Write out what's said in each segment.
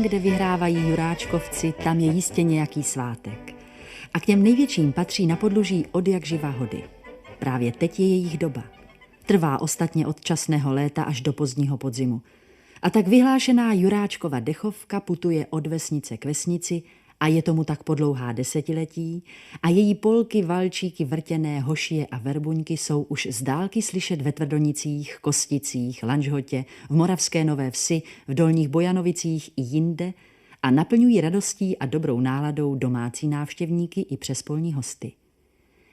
Tam, kde vyhrávají juráčkovci, tam je jistě nějaký svátek. A k těm největším patří na podluží odjakživa hody. Právě teď je jejich doba. Trvá ostatně od časného léta až do pozdního podzimu. A tak vyhlášená Juráčkova dechovka putuje od vesnice k vesnici a je tomu tak po dlouhá desetiletí a její polky, valčíky, vrtěné, hošie a verbuňky jsou už z dálky slyšet ve Tvrdonicích, Kosticích, Lanžhotě, v Moravské Nové Vsi, v Dolních Bojanovicích i jinde a naplňují radostí a dobrou náladou domácí návštěvníky i přespolní hosty.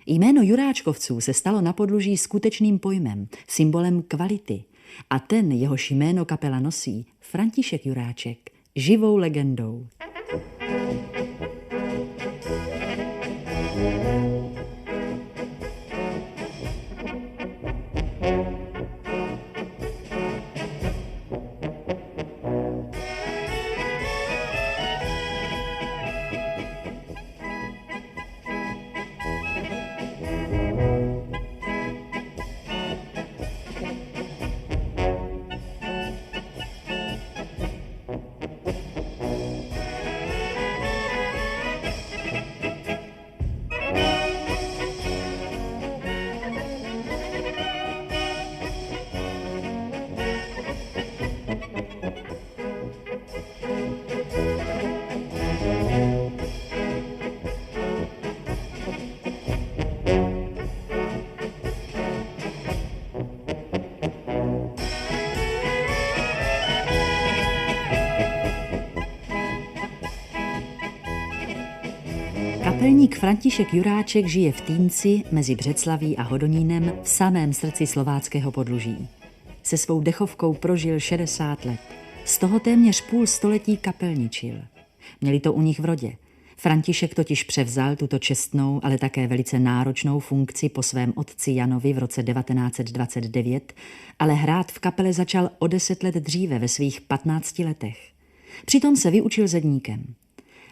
Jméno Juráčkovců se stalo na podluží skutečným pojmem, symbolem kvality a ten, jehož jméno kapela nosí, František Juráček, živou legendou. Kapelník František Juráček žije v Týnci mezi Břeclaví a Hodonínem v samém srdci slováckého podluží. Se svou dechovkou prožil 60 let. Z toho téměř půl století kapelničil. Měli to u nich v rodě. František totiž převzal tuto čestnou, ale také velice náročnou funkci po svém otci Janovi v roce 1929, ale hrát v kapele začal o 10 let dříve ve svých 15 letech. Přitom se vyučil zedníkem.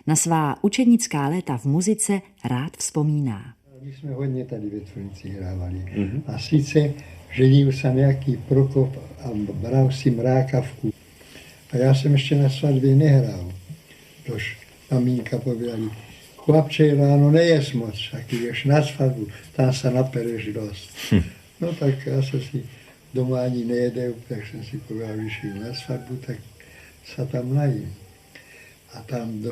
Na svá učednická léta v muzice rád vzpomíná. My jsme hodně tady ve Tvrnici hrávali. A sice ženil se nějaký Prokop a bral si mrákavku. A já jsem ještě na svatbě nehrál. Tož mamínka pověděla, chlapče, ráno neješ moc, tak jdeš na svatbu, tam se napereš dost. No tak já jsem si doma ani nejedel, tak jsem si pověděl, když jdu na svatbu, tak se tam najím. A tam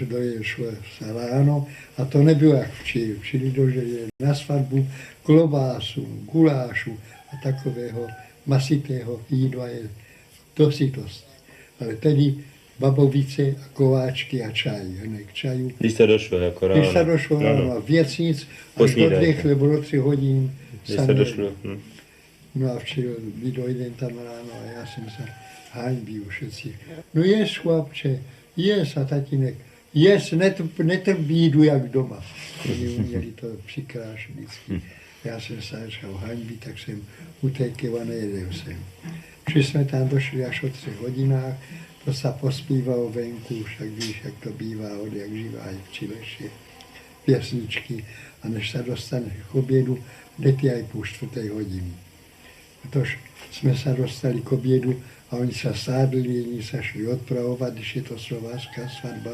doješlo se ráno a to nebylo jak včili. Včili dožili na svatbu klobásu, gulášu a takového masitého jídla je dosytost. Ale tedy babovice a kováčky a čaj, hned čaju. Když se došlo jako ráno. Když se došlo ráno a věcnic až do 2 nebo do 3 hodin. Když se došlo. No a včera my dojdem tam ráno a já jsem se hanbil všetci. No ješ, chlapče, ješ a tatínek, ješ, netrp bídu jak doma. Oni uměli to přikrášit vždycky. Já jsem se začal hanbit, tak jsem utekl a nejedel jsem. Když jsme tam došli až o 3 hodinách, to se pospívalo venku, však víš, jak to bývá, od jak živá je v Čileši, pěsničky. A než se dostaneš k obědu, jde aj půl 4. hodiny. Tož jsme se dostali k obědu a oni se sádli, jedni se šli odpravovat, když je to slovácká svatba,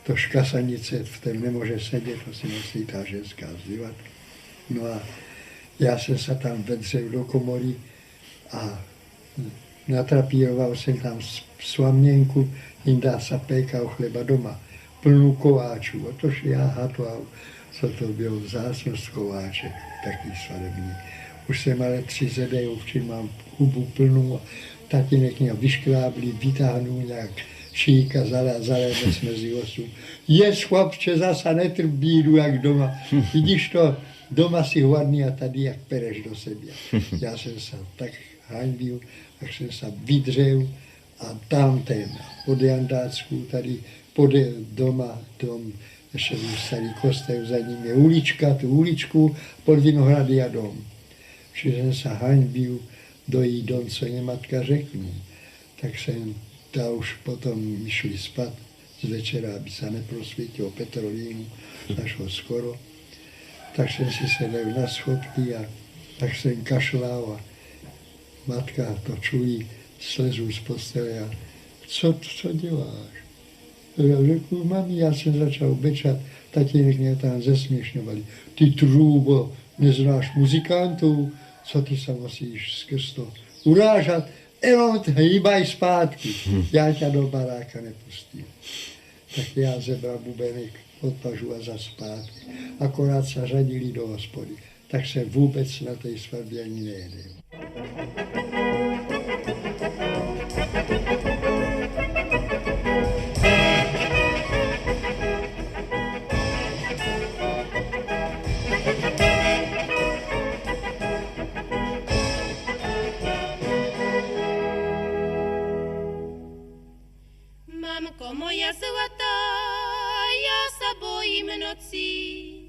to škasanice v tom nemůže sedět, to si musí ta ženská zdívat. No a já jsem se tam vedřel do komory a natrapíroval jsem tam slaměnku, jindá se pékal chleba doma, plnou kováčů. A tož já hatoval, co to bylo vzácnost kováček, takový svadební. Už jsem ale 3 zedejů, včera mám hubu plnou a tatínek mě vyškráblí, vytáhnul nějak šíka, zalébec mezi osu. Ješ, chlapče, zasa netrp bídu jak doma. Vidíš to, doma si hladný a tady jak pereš do sebe. Já jsem se tak hanbil, tak jsem se vydřel a tam ten, pod Jandácku, tady pod dom, ještě starý kostel, za ním je ulička, tu uličku, pod Vinohrady a dom. Že jsem se hanbil do jí dom, co mě matka řekne. Tak jsem ta už potom šli spát z večera, aby se neprosvítilo petrolínu, zašlo skoro. Tak jsem si sedl na schodky a tak jsem kašlal a matka to čují, slezu z postele a co děláš? Řekl, mami, já jsem začal bečat, tatínek mě tam zesměšňovali. Ty trůbo, neznáš muzikantů, co ty se musíš skrz to urážat, jenom hýbaj zpátky, já tě do baráka nepustím. Tak já zebral bubenek od pažu a zas zpátky. Akorát se řadili do hospody. Tak se vůbec na té svatbě ani nejede. Mamko moja zlatá, já se bojím nocí.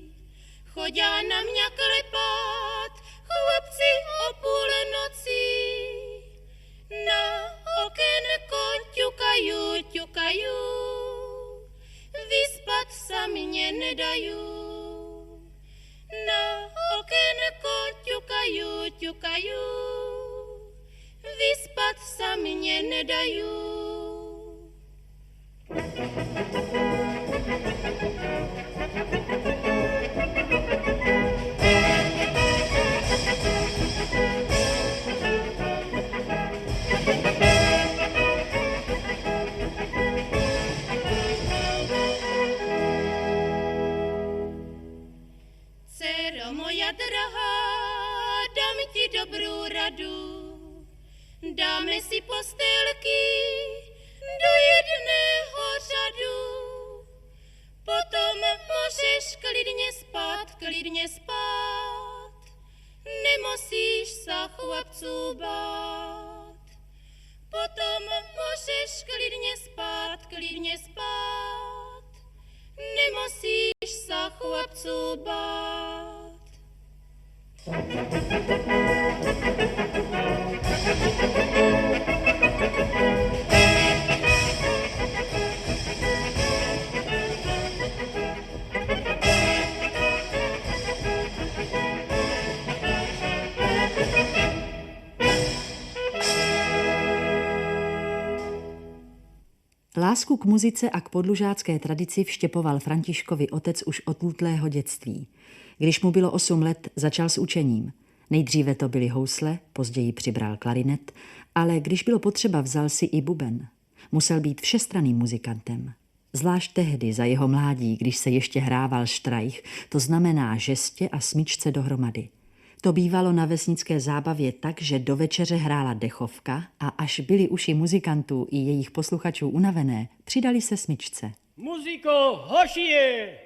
Chodá na mě klepat chlapci o půlnoci. Na okénko ťukajú, vyspat sa mě nedajú. Na okénko ťukajú, vyspat sa mě nedajú. Dcero moja drahá, dám ti dobrou radu. Dáme si postélky do jedného řadu. Potom můžeš klidně spát. Nemusíš sa chlapců bát. Potom můžeš klidně spát. Nemusíš sa chlapců bát. Lásku k muzice a k podlužácké tradici vštěpoval Františkovi otec už od útlého dětství. Když mu bylo 8 let, začal s učením. Nejdříve to byly housle, později přibral klarinet, ale když bylo potřeba, vzal si i buben. Musel být všestranným muzikantem. Zvlášť tehdy, za jeho mládí, když se ještě hrával štrajch, to znamená žestě a smyčce dohromady. To bývalo na vesnické zábavě tak, že do večeře hrála dechovka a až byly uši muzikantů i jejich posluchačů unavené, přidali se smyčce. Muziko, hošie!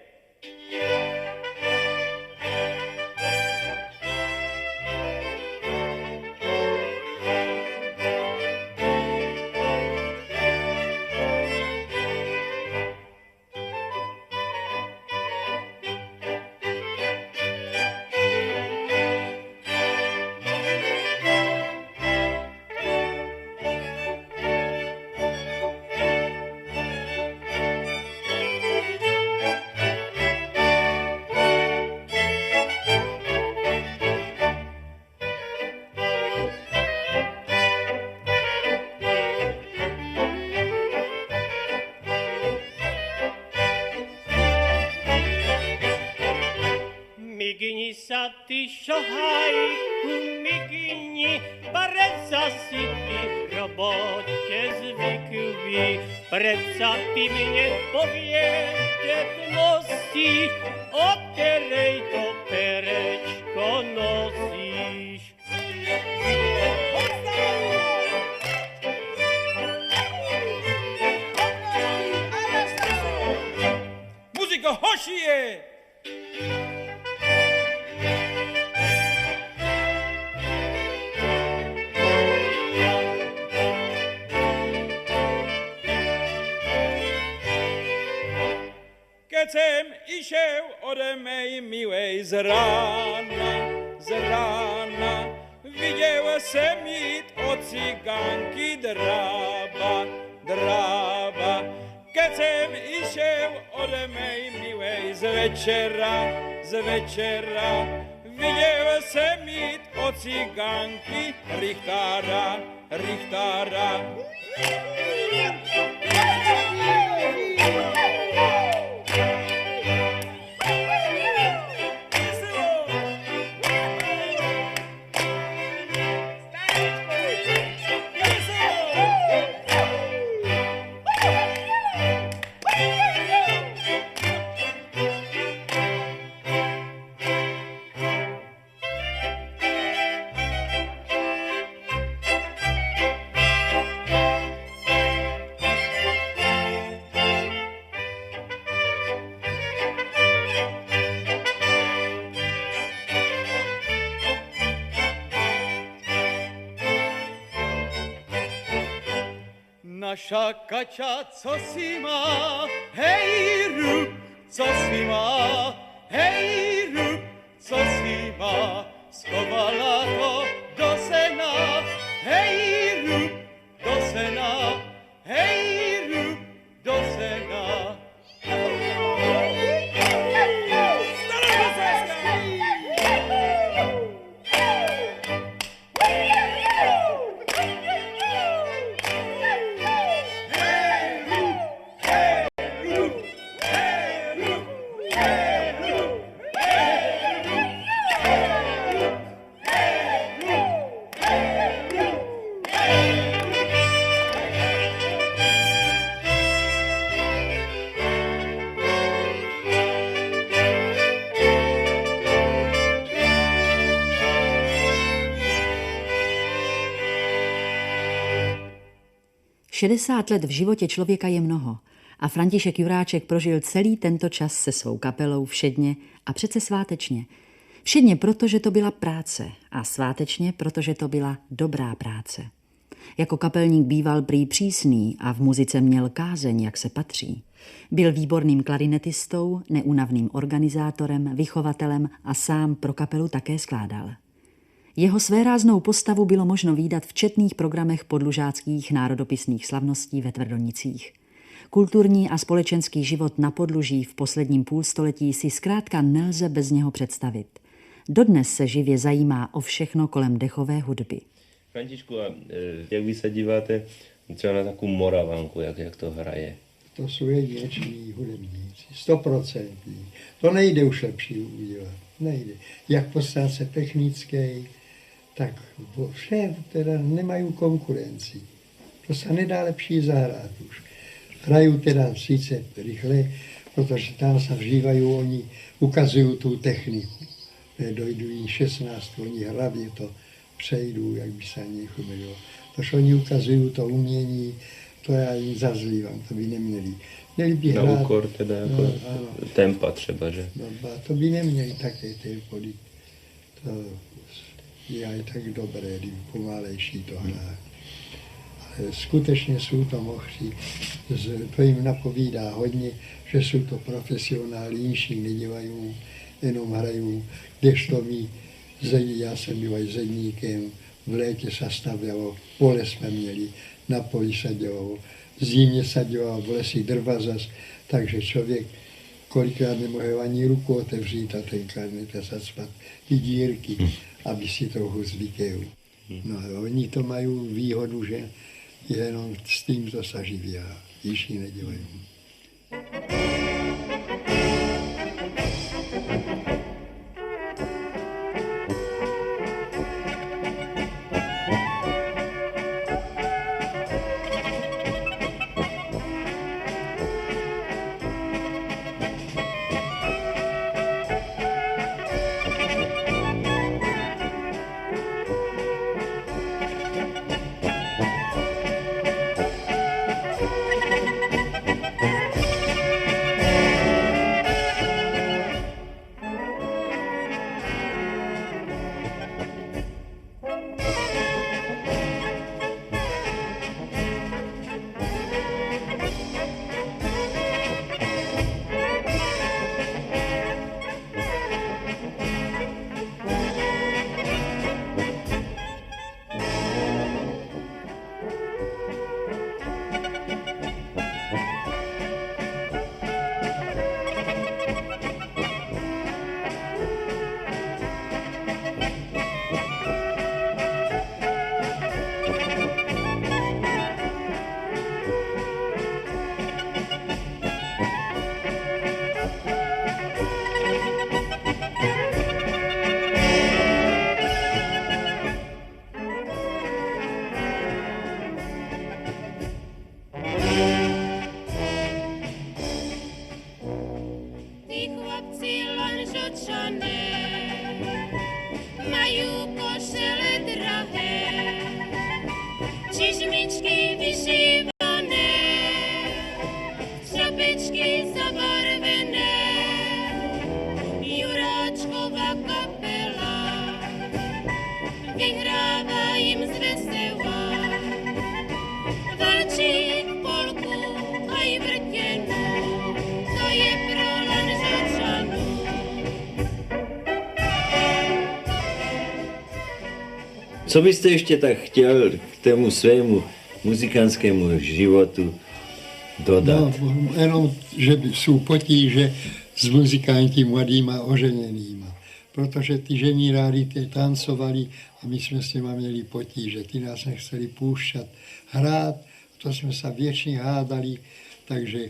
Migni sa ty šohaj, migni, predsa si ty robote zvykli, predsa ty mne poviedetnosti, o ktorej to perečko nosíš. Muziko, hošie! Keď jsem išel ode mej milej z rána, viděl jsem jít od cigánky drába. Keď jsem išel ode mej milej z večera, viděl jsem jít od cigánky richtára. Naša Kaťa, co si má, hej rub, co si má, hej rub, co si má, schovala to do sena, hej rub, do sena, hej rub, do sena. Šedesát let v životě člověka je mnoho a František Juráček prožil celý tento čas se svou kapelou všedně a přece svátečně. Všedně proto, že to byla práce a svátečně, protože to byla dobrá práce. Jako kapelník býval prý přísný a v muzice měl kázeň, jak se patří. Byl výborným klarinetistou, neúnavným organizátorem, vychovatelem a sám pro kapelu také skládal. Jeho svéráznou postavu bylo možno vídat v četných programech podlužáckých národopisných slavností ve Tvrdonicích. Kulturní a společenský život na Podluží v posledním půlstoletí si zkrátka nelze bez něho představit. Dodnes se živě zajímá o všechno kolem dechové hudby. Františku, a jak vy se díváte třeba na takovou Moravanku, jak to hraje? To jsou jedineční hudebníci, 100%. To nejde už lepší udělat, nejde. Jak po stránce technické, tak vše teda nemají konkurenci. To se nedá lepší zahrát už. Hrajou teda sice rychle, protože tam se vžívají, oni ukazují tu techniku. Dojdu jí 16, oni hlavně to přejdou, jak by se ani chumilo. Tož oni ukazují to umění, to já jim zazlívám, to by neměli. Měli by hrát. Na úkor teda jako no, tempa třeba, že? No, to by neměli také tempo, to je aj tak dobré, kdyby pomalejší to hrát. Ale skutečně jsou to mochři, to jim napovídá hodně, že jsou to profesionálnější, nedělají, jenom hrají, kdežto my, já jsem byl zedníkem, v létě se stavělo, pole jsme měli, na poli se dělalo, v zimě se dělalo, v lesi drva zas, takže člověk kolikrát nemohl ani ruku otevřít a tenkrát se spat ty dírky, aby si trochu zvykel. No a oni to mají výhodu, že jenom s tím to se živí a již ji nedělají. valčík, polku a i vrtěnu, to je pro Lanžhotčanů. Co byste ještě tak chtěl k tomu svému muzikánskému životu dodat? No, jenom, že jsou potíže s muzikanty mladýma oženěnýma. Protože ty ženy rádi tancovali a my jsme s nimi měli potíže. Ty nás nechceli púšťat hrát, to jsme se věčně hádali, takže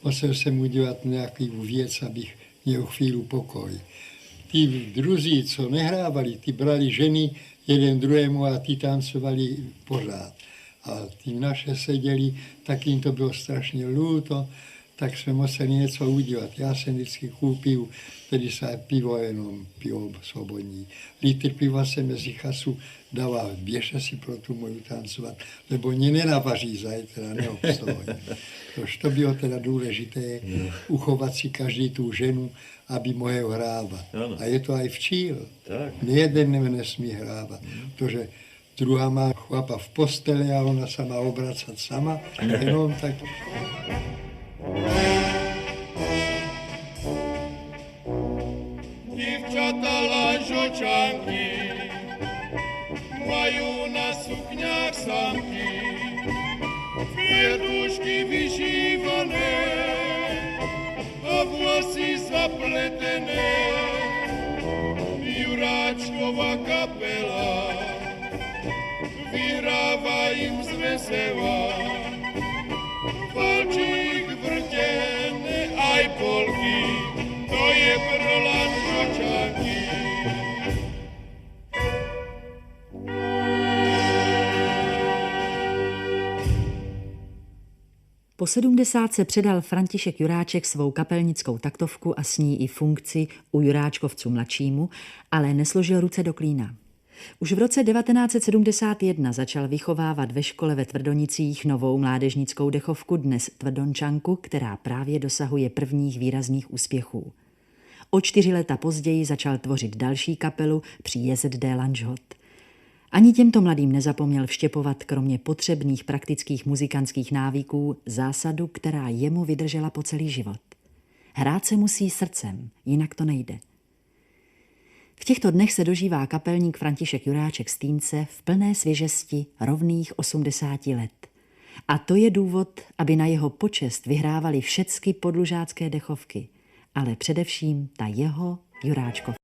musel jsem udělat nějakou věc, abych měl chvíli pokoj. Ty druzí, co nehrávali, ty brali ženy jeden druhému a ty tancovali pořád. A ty naše seděli, tak jim to bylo strašně lúto, tak jsme museli něco udělat. Já jsem vždycky koupil, tedy se pivo jenom, pivo svobodní. Litr piva jsem mezi chasu dával, běžte si pro tu moju tancovat, lebo mě nenavaří zajtra, neobstojí. To bylo teda důležité, uchovat si každý tu ženu, aby mohl hrávat. A je to aj včíl. Nejeden nesmí hrávat, protože druhá má chlapa v posteli a ona se má obracet sama, jenom tak. Dívčata Lanžhotčanky mají na sukňách sámky, květušky vyšívané a vlasy zapletené. Juráčkova kapela vyhrává jim z vesela, valčík, vrtěny aj polky, to je pro Lanžhotčanky. Po 70 se předal František Juráček svou kapelnickou taktovku a s ní i funkci u Juráčkovců mladšímu, ale nesložil ruce do klína. Už v roce 1971 začal vychovávat ve škole ve Tvrdonicích novou mládežnickou dechovku, dnes Tvrdončanku, která právě dosahuje prvních výrazných úspěchů. O 4 léta později začal tvořit další kapelu při JZD Lanžhot. Ani těmto mladým nezapomněl vštěpovat kromě potřebných praktických muzikantských návyků zásadu, která jemu vydržela po celý život. Hrát se musí srdcem, jinak to nejde. V těchto dnech se dožívá kapelník František Juráček z Týnce v plné svěžesti rovných 80 let. A to je důvod, aby na jeho počest vyhrávali všecky podlužácké dechovky, ale především ta jeho Juráčkovka.